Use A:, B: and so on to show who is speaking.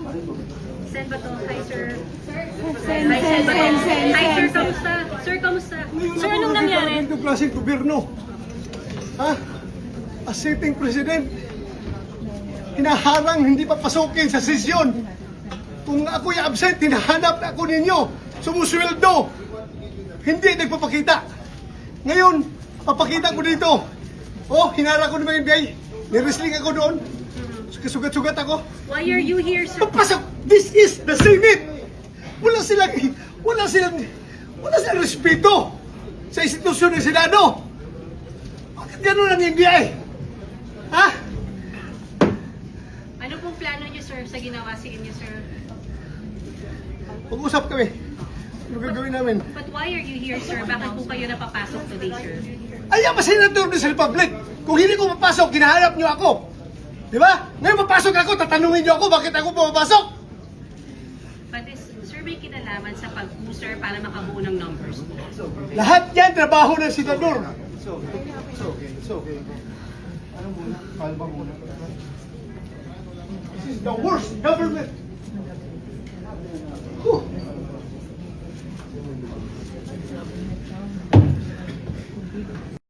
A: Sen Bato, hi sir. Hi Sen Bato. Hi sir, kamusta? Sir, kamusta? Sir, anong nangyari?
B: Itong klaseng gobyerno. Ha? As sitting president, hinaharang hindi papasukin sa sesyon. Kung ako'y absent, hinahanap na ako ninyo. Sumusweldo. Hindi nagpapakita. Ngayon, papakita ko dito. Oh, hinara ko ng mga NBI. Niresling ako doon. Kasugat-sugat ako.
A: Why are you here, sir?
B: Papasok! This is the Senate! Wala silang respeto sa institusyon ng Senado. Bakit gano'n ang NBI? Ha?
A: Ano pong plano niyo, sir, sa ginawa sa inyo, sir?
B: Pag-usap kami. Ano gagawin namin?
A: But why are you here, sir? Bakit po kayo napapasok today, sir?
B: Ayaw pa senador din sa Republic. Kung hindi ko mapasok, kinahanap niyo ako. Di ba? Ngayon mapasok ako, tatanungin niyo ako bakit ako pumapasok.
A: But is, sir, may kinalaman sa pag-user para makabuo ng numbers po.
B: Lahat yan, trabaho ng senador.
C: It's okay. Ano muna? Kalma muna.
B: This is the worst government